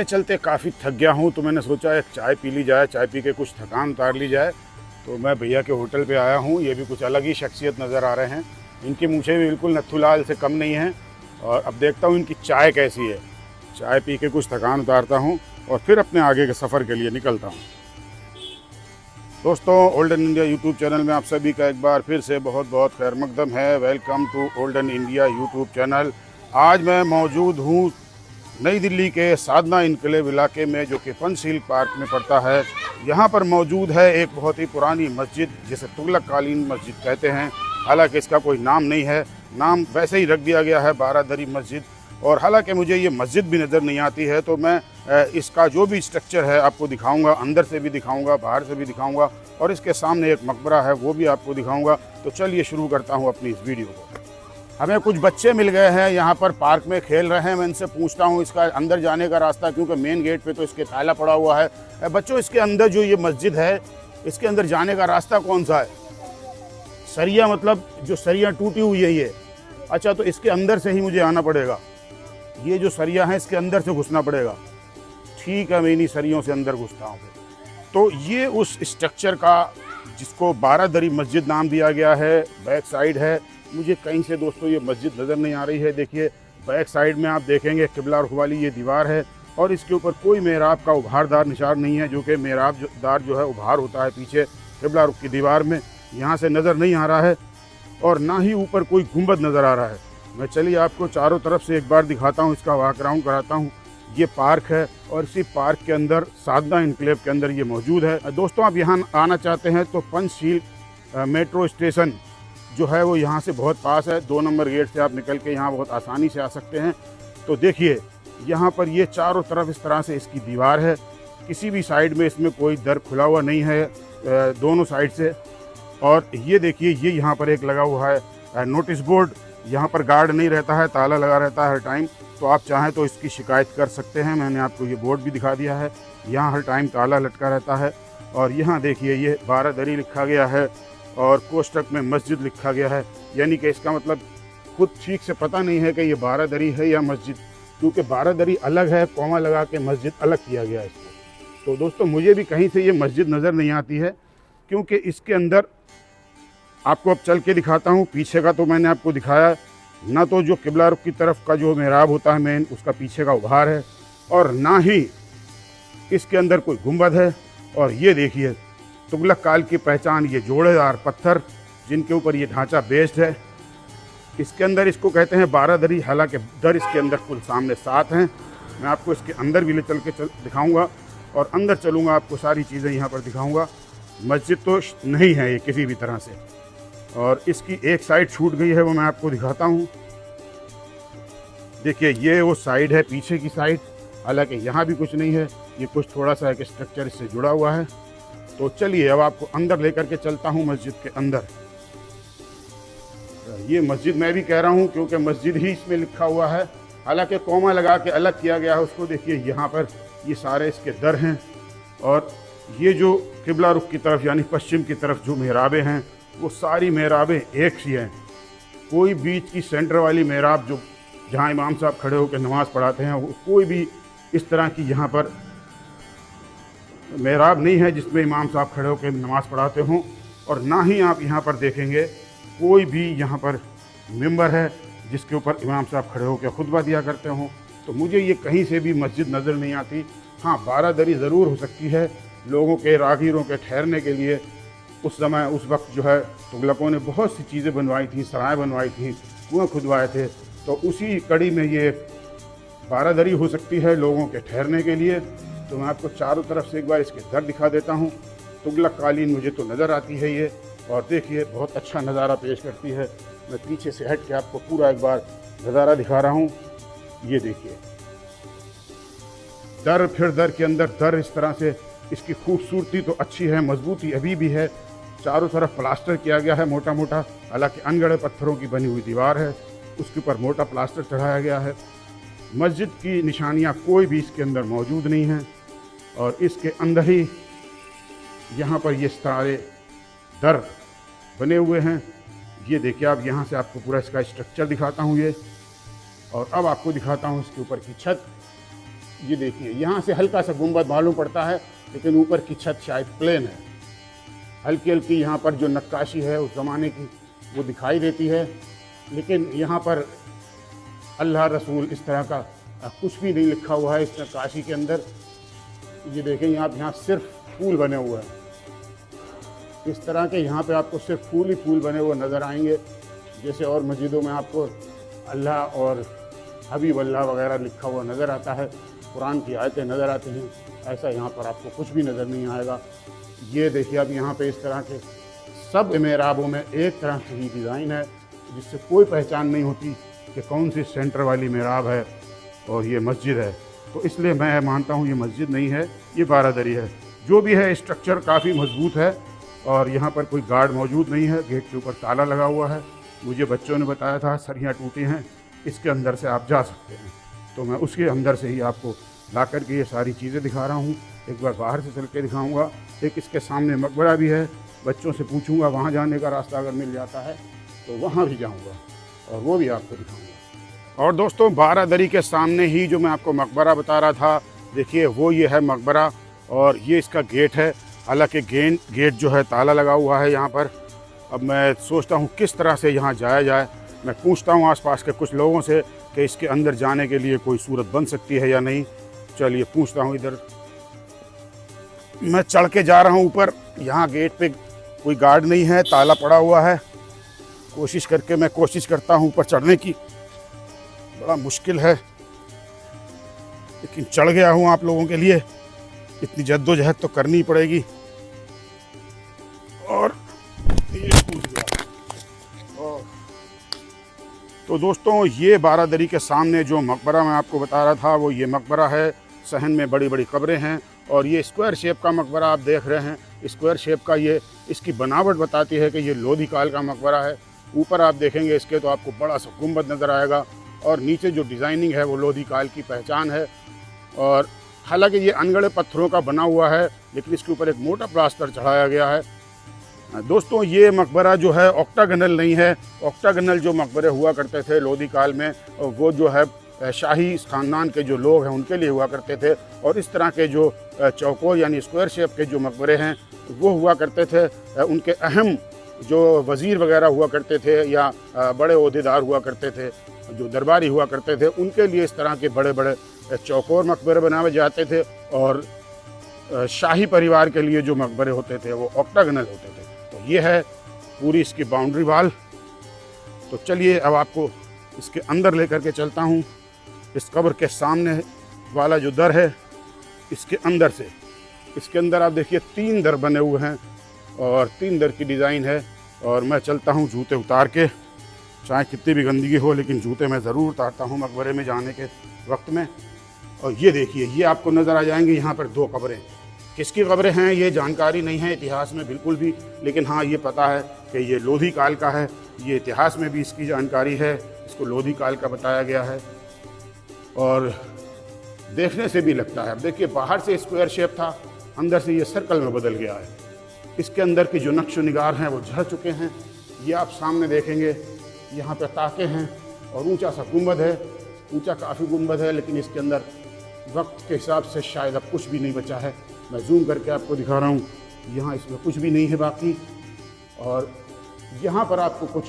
चलते काफ़ी थक गया हूँ, तो मैंने सोचा एक चाय पी ली जाए, चाय पी के कुछ थकान उतार ली जाए। तो मैं भैया के होटल पे आया हूँ। ये भी कुछ अलग ही शख्सियत नज़र आ रहे हैं। इनकी मूछें भी बिल्कुल नथुलाल से कम नहीं हैं। और अब देखता हूँ इनकी चाय कैसी है। चाय पी के कुछ थकान उतारता हूँ और फिर अपने आगे के सफ़र के लिए निकलता हूँ। दोस्तों, ओल्डन इंडिया यूट्यूब चैनल में आप सभी का एक बार फिर से बहुत बहुत खैर मकदम है। Welcome to olden India YouTube channel. आज मैं मौजूद हूँ नई दिल्ली के साधना इनकलेव इलाके में, जो कि पंचशील पार्क में पड़ता है। यहाँ पर मौजूद है एक बहुत ही पुरानी मस्जिद, जिसे तुगलक कालीन मस्जिद कहते हैं। हालांकि इसका कोई नाम नहीं है, नाम वैसे ही रख दिया गया है बारादरी मस्जिद। और हालांकि मुझे ये मस्जिद भी नज़र नहीं आती है, तो मैं इसका जो भी स्ट्रक्चर है आपको दिखाऊंगा। अंदर से भी दिखाऊंगा, बाहर से भी दिखाऊंगा, और इसके सामने एक मकबरा है वो भी आपको दिखाऊंगा। तो चलिए शुरू करता हूँ अपनी इस वीडियो को। हमें कुछ बच्चे मिल गए हैं यहाँ पर, पार्क में खेल रहे हैं। मैं इनसे पूछता हूँ इसका अंदर जाने का रास्ता, क्योंकि मेन गेट पे तो इसके ताला पड़ा हुआ है। बच्चों, इसके अंदर जो ये मस्जिद है, इसके अंदर जाने का रास्ता कौन सा है? सरिया, मतलब जो सरिया टूटी हुई है ये? अच्छा, तो इसके अंदर से ही मुझे आना पड़ेगा। ये जो सरिया है इसके अंदर से घुसना पड़ेगा। ठीक है, मैं इन्हीं सरियों से अंदर घुसता हूँ। तो ये उस स्ट्रक्चर का जिसको बारादरी मस्जिद नाम दिया गया है, बैक साइड है। मुझे कहीं से दोस्तों ये मस्जिद नज़र नहीं आ रही है। देखिए बैक साइड में आप देखेंगे किबला रुख वाली ये दीवार है, और इसके ऊपर कोई मेहराब का उभारदार निशान नहीं है, जो कि मेहराबदार जो है उभार होता है पीछे किबला रुख की दीवार में, यहाँ से नज़र नहीं आ रहा है। और ना ही ऊपर कोई गुंबद नज़र आ रहा है। मैं चलिए आपको चारों तरफ से एक बार दिखाता हूँ, इसका वॉक अराउंड कराता हूँ। ये पार्क है और इसी पार्क के अंदर साधना इनक्लेव के अंदर ये मौजूद है। दोस्तों, आप यहाँ आना चाहते हैं तो पंचशील मेट्रो स्टेशन जो है वो यहाँ से बहुत पास है। 2 नंबर गेट से आप निकल के यहाँ बहुत आसानी से आ सकते हैं। तो देखिए यहाँ पर ये चारों तरफ इस तरह से इसकी दीवार है। किसी भी साइड में इसमें कोई दर खुला हुआ नहीं है, दोनों साइड से। और ये देखिए ये यहाँ पर एक लगा हुआ है नोटिस बोर्ड। यहाँ पर गार्ड नहीं रहता है, ताला लगा रहता है हर टाइम। तो आप चाहें तो इसकी शिकायत कर सकते हैं। मैंने आपको ये बोर्ड भी दिखा दिया है। यहाँ हर टाइम ताला लटका रहता है। और यहाँ देखिए ये बारादरी लिखा गया है और कोष्टक में मस्जिद लिखा गया है। यानी कि इसका मतलब खुद ठीक से पता नहीं है कि ये बारादरी है या मस्जिद, क्योंकि बारादरी अलग है, कॉमा लगा के मस्जिद अलग किया गया है इसको। तो दोस्तों, मुझे भी कहीं से ये मस्जिद नज़र नहीं आती है, क्योंकि इसके अंदर आपको अब चल के दिखाता हूँ। पीछे का तो मैंने आपको दिखाया ना, तो जो किबला रुख की तरफ का जो मेहराब होता है मेन, उसका पीछे का उभार है, और ना ही इसके अंदर कोई गुंबद है। और ये देखिए तुगलक काल की पहचान ये जोड़ेदार पत्थर जिनके ऊपर ये ढांचा बेस्ड है। इसके अंदर इसको कहते हैं बारादरी। हालांकि दर इसके अंदर कुल सामने 7 हैं। मैं आपको इसके अंदर भी ले चल के दिखाऊँगा, और अंदर चलूँगा, आपको सारी चीज़ें यहाँ पर दिखाऊँगा। मस्जिद तो नहीं है ये किसी भी तरह से, और इसकी एक साइड छूट गई है, वो मैं आपको दिखाता हूँ। देखिए ये वो साइड है, पीछे की साइड। हालांकि यहाँ भी कुछ नहीं है, ये कुछ थोड़ा सा एक स्ट्रक्चर इससे जुड़ा हुआ है। तो चलिए अब आपको अंदर लेकर के चलता हूँ मस्जिद के अंदर। ये मस्जिद मैं भी कह रहा हूँ क्योंकि मस्जिद ही इसमें लिखा हुआ है। हालांकि कॉमा लगा के अलग किया गया है उसको। देखिए यहाँ पर ये सारे इसके दर हैं, और ये जो किबला रुख की तरफ यानी पश्चिम की तरफ जो मेहराबें हैं, वो सारी मेहराबें एक सी हैं। कोई बीच की सेंटर वाली मेहराब जो जहाँ इमाम साहब खड़े होकर नमाज़ पढ़ाते हैं, वो कोई भी इस तरह की यहाँ पर मेहराब नहीं है जिसमें इमाम साहब खड़े होकर नमाज़ पढ़ाते हों। और ना ही आप यहाँ पर देखेंगे कोई भी यहाँ पर मेंबर है जिसके ऊपर इमाम साहब खड़े होकर खुतबा दिया करते हों। तो मुझे ये कहीं से भी मस्जिद नज़र नहीं आती। हाँ, बारादरी ज़रूर हो सकती है लोगों के, राहगीरों के ठहरने के लिए। उस समय उस वक्त जो है तुगलकों ने बहुत सी चीज़ें बनवाई थी, सराय बनवाई थी, कुआं खुदवाए थे। तो उसी कड़ी में ये बारादरी हो सकती है लोगों के ठहरने के लिए। तो मैं आपको चारों तरफ से एक बार इसके दर दिखा देता हूँ। तुगलक कालीन मुझे तो नज़र आती है ये, और देखिए बहुत अच्छा नज़ारा पेश करती है। मैं पीछे से हट के आपको पूरा एक बार नज़ारा दिखा रहा हूँ। ये देखिए दर, फिर दर के अंदर दर। इस तरह से इसकी खूबसूरती तो अच्छी है, मजबूती अभी भी है। चारों तरफ प्लास्टर किया गया है मोटा मोटा। हालांकि अनगढ़े पत्थरों की बनी हुई दीवार है, उसके ऊपर मोटा प्लास्टर चढ़ाया गया है। मस्जिद की निशानियाँ कोई भी इसके अंदर मौजूद नहीं हैं। और इसके अंदर ही यहाँ पर ये सारे दर बने हुए हैं। ये देखिए आप, यहाँ से आपको पूरा इसका स्ट्रक्चर दिखाता हूँ ये। और अब आपको दिखाता हूँ इसके ऊपर की छत। ये देखिए, यहाँ से हल्का सा गुंबद मालूम पड़ता है, लेकिन ऊपर की छत शायद प्लेन है। हल्की हल्की यहाँ पर जो नक्काशी है उस ज़माने की वो दिखाई देती है, लेकिन यहाँ पर अल्लाह रसूल इस तरह का कुछ भी नहीं लिखा हुआ है इस नक्काशी के अंदर। ये देखें आप, यहाँ सिर्फ फूल बने हुए हैं। इस तरह के यहाँ पे आपको सिर्फ फूल ही फूल बने हुए नज़र आएंगे, जैसे और मस्जिदों में आपको अल्लाह और हबीब अल्लाह वगैरह लिखा हुआ नज़र आता है, कुरान की आयतें नज़र आती हैं, ऐसा यहाँ पर आपको कुछ भी नज़र नहीं आएगा। ये देखिए अब यहाँ पे इस तरह के सब मेहराबों में एक तरह की ही डिज़ाइन है, जिससे कोई पहचान नहीं होती कि कौन सी सेंटर वाली मेहराब है और ये मस्जिद है। तो इसलिए मैं मानता हूँ ये मस्जिद नहीं है, ये बारादरी है। जो भी है स्ट्रक्चर काफ़ी मजबूत है और यहाँ पर कोई गार्ड मौजूद नहीं है। गेट के ऊपर ताला लगा हुआ है। मुझे बच्चों ने बताया था सरियाँ टूटी हैं, इसके अंदर से आप जा सकते हैं, तो मैं उसके अंदर से ही आपको ला कर के ये सारी चीज़ें दिखा रहा हूँ। एक बार बाहर से चल के दिखाऊँगा। एक इसके सामने मकबरा भी है, बच्चों से पूछूँगा वहाँ जाने का रास्ता अगर मिल जाता है तो वहाँ भी जाऊँगा और वो भी आपको दिखाऊँगा। और दोस्तों, बारादरी के सामने ही जो मैं आपको मकबरा बता रहा था, देखिए वो ये है मकबरा और ये इसका गेट है। हालांकि गेट जो है ताला लगा हुआ है यहाँ पर। अब मैं सोचता हूँ किस तरह से यहाँ जाया जाए। मैं पूछता हूँ आसपास के कुछ लोगों से कि इसके अंदर जाने के लिए कोई सूरत बन सकती है या नहीं। चलिए पूछता हूँ। इधर मैं चढ़ के जा रहा हूँ ऊपर। यहाँ गेट पे कोई गार्ड नहीं है, ताला पड़ा हुआ है। मैं कोशिश करता हूँ ऊपर चढ़ने की, बड़ा मुश्किल है, लेकिन चढ़ गया हूँ आप लोगों के लिए। इतनी जद्दोजहद तो करनी पड़ेगी। और ये कूद गया। तो दोस्तों, ये बारादरी के सामने जो मकबरा मैं आपको बता रहा था वो ये मकबरा है। सहन में बड़ी बड़ी कब्रें हैं और ये स्क्वायर शेप का मकबरा आप देख रहे हैं। स्क्वायर शेप का ये इसकी बनावट बताती है कि ये लोधी काल का मकबरा है। ऊपर आप देखेंगे इसके तो आपको बड़ा सा गुंबद नज़र आएगा और नीचे जो डिज़ाइनिंग है वो लोधी काल की पहचान है। और हालांकि ये अनगढ़े पत्थरों का बना हुआ है, लेकिन इसके ऊपर एक मोटा प्लास्टर चढ़ाया गया है। दोस्तों, ये मकबरा जो है ऑक्टागनल नहीं है। ऑक्टागनल जो मकबरे हुआ करते थे लोधी काल में, वो जो है शाही ख़ानदान के जो लोग हैं उनके लिए हुआ करते थे। और इस तरह के जो चौकोर यानी स्क्वायर शेप के जो मकबरे हैं वो हुआ करते थे उनके अहम जो वज़ीर वगैरह हुआ करते थे या बड़े ओहदेदार हुआ करते थे, जो दरबारी हुआ करते थे, उनके लिए इस तरह के बड़े बड़े चौकोर मकबरे बनाए जाते थे। और शाही परिवार के लिए जो मकबरे होते थे वो ऑक्टागनल होते थे। तो ये है पूरी इसकी बाउंड्री वाल। तो चलिए अब आपको इसके अंदर लेकर के चलता हूँ। इस कब्र के सामने वाला जो दर है, इसके अंदर से, इसके अंदर आप देखिए 3 दर बने हुए हैं और 3 दर की डिज़ाइन है। और मैं चलता हूँ जूते उतार के, चाहे कितनी भी गंदगी हो, लेकिन जूते मैं ज़रूर उतारता हूँ मकबरे में जाने के वक्त में। और ये देखिए, ये आपको नज़र आ जाएंगे यहाँ पर 2 कब्रें। किसकी कब्रें हैं ये जानकारी नहीं है इतिहास में बिल्कुल भी, लेकिन हाँ ये पता है कि ये लोधी काल का है। ये इतिहास में भी इसकी जानकारी है, इसको लोधी काल का बताया गया है। और देखने से भी लगता है, अब देखिए बाहर से स्क्वायर शेप था, अंदर से ये सर्कल में बदल गया है। इसके अंदर की जो नक्श निगार हैं वो झड़ चुके हैं। ये आप सामने देखेंगे, यहाँ पे ताके हैं और ऊंचा सा गुंबद है। ऊंचा काफ़ी गुंबद है, लेकिन इसके अंदर वक्त के हिसाब से शायद अब कुछ भी नहीं बचा है। मैं जूम करके आपको दिखा रहा हूँ, यहाँ इसमें कुछ भी नहीं है बाकी। और यहाँ पर आपको कुछ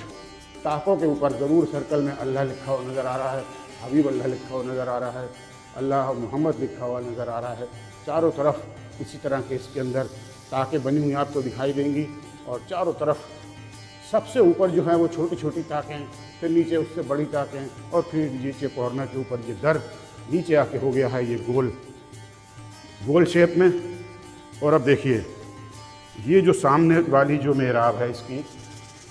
ताकों के ऊपर ज़रूर सर्कल में अल्लाह लिखा हुआ नज़र आ रहा है, हबीब अल्लाह लिखा हुआ नज़र आ रहा है, अल्लाह मोहम्मद लिखा हुआ नज़र आ रहा है। चारों तरफ इसी तरह के इसके अंदर ताकें बनी हुई आपको दिखाई देंगी। और चारों तरफ सबसे ऊपर जो है वो छोटी छोटी ताकें, फिर नीचे उससे बड़ी ताकें, और फिर नीचे कॉर्नर के ऊपर ये दर नीचे आके हो गया है ये गोल शेप में। और अब देखिए, ये जो सामने वाली जो मेहराब है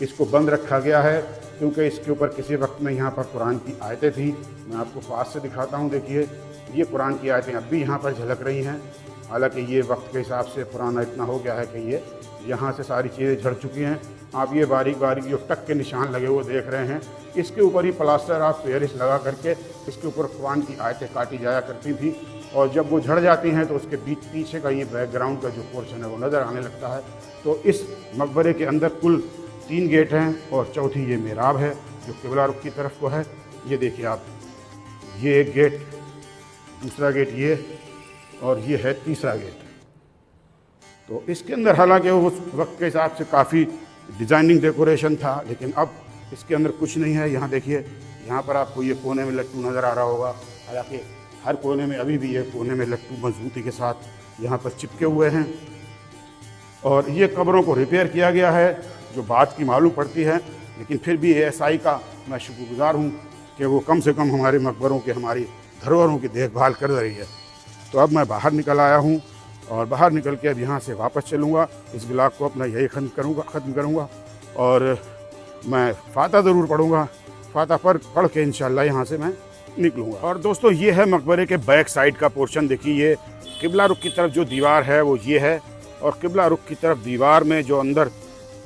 इसको बंद रखा गया है, क्योंकि इसके ऊपर किसी वक्त में यहाँ पर कुरान की आयतें थी। मैं आपको पास से दिखाता हूँ। देखिए, ये कुरान की आयतें अब भी यहाँ पर झलक रही हैं। हालांकि ये वक्त के हिसाब से पुराना इतना हो गया है कि ये यहाँ से सारी चीज़ें झड़ चुकी हैं। आप ये बारीक बारीक जो टक के निशान लगे हुए देख रहे हैं, इसके ऊपर ही प्लास्टर आप पेरिस लगा करके इसके ऊपर कुरान की आयतें काटी जाया करती थी। और जब वो झड़ जाती हैं तो उसके पीछे का ये बैकग्राउंड का जो पोर्शन है वो नज़र आने लगता है। तो इस मकबरे के अंदर कुल 3 गेट हैं और चौथी ये मेहराब है जो किबला रुख की तरफ को है। ये देखिए आप, ये एक गेट, दूसरा गेट ये, और ये है तीसरा गेट। तो इसके अंदर हालांकि उस वक्त के हिसाब से काफ़ी डिज़ाइनिंग डेकोरेशन था, लेकिन अब इसके अंदर कुछ नहीं है। यहाँ देखिए, यहाँ पर आपको ये कोने में लट्टू नज़र आ रहा होगा। हालांकि हर कोने में अभी भी ये कोने में लट्टू मजबूती के साथ यहाँ पर चिपके हुए हैं। और ये कब्रों को रिपेयर किया गया है, जो बात की मालूम पड़ती है, लेकिन फिर भी ASI का मैं शुक्रगुजार हूँ कि वो कम से कम हमारे मकबरों के, हमारी धरोहरों की देखभाल कर रही है। तो अब मैं बाहर निकल आया हूँ, और बाहर निकल के अब यहाँ से वापस चलूँगा। इस ब्लॉग को अपना यही ख़त्म करूँगा और मैं फातह ज़रूर पढ़ूँगा। फातह पढ़ के इंशाअल्लाह यहाँ से मैं निकलूँगा। और दोस्तों, ये है मकबरे के बैक साइड का पोर्शन। देखिए, ये किबला रुख की तरफ जो दीवार है वो ये है, और किबला रुख की तरफ दीवार में जो अंदर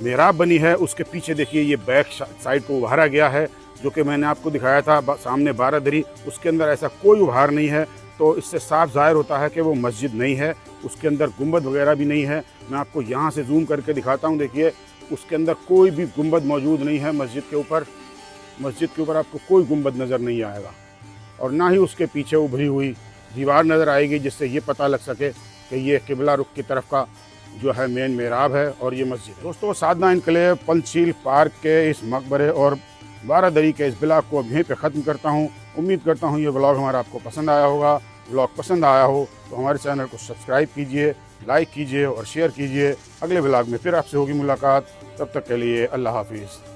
मेहराब बनी है उसके पीछे देखिए ये बैक साइड को उभारा गया है, जो कि मैंने आपको दिखाया था सामने बारादरी, उसके अंदर ऐसा कोई उभार नहीं है। तो इससे साफ ज़ाहिर होता है कि वो मस्जिद नहीं है, उसके अंदर गुंबद वगैरह भी नहीं है। मैं आपको यहाँ से जूम करके दिखाता हूँ। देखिए, उसके अंदर कोई भी गुंबद मौजूद नहीं है। मस्जिद के ऊपर आपको कोई गुंबद नज़र नहीं आएगा, और ना ही उसके पीछे उभरी हुई दीवार नज़र आएगी जिससे ये पता लग सके कि ये किबला रुख की तरफ का जो है मेन मेहराब है और ये मस्जिद है। दोस्तों, साधना इनकलेव पंचशील पार्क के इस मकबरे और बारादरी के इस ब्लॉग को अब यहीं पे ख़त्म करता हूँ। उम्मीद करता हूँ ये ब्लॉग हमारा आपको पसंद आया होगा। ब्लॉग पसंद आया हो तो हमारे चैनल को सब्सक्राइब कीजिए, लाइक कीजिए और शेयर कीजिए। अगले ब्लॉग में फिर आपसे होगी मुलाकात। तब तक के लिए अल्लाह हाफिज़।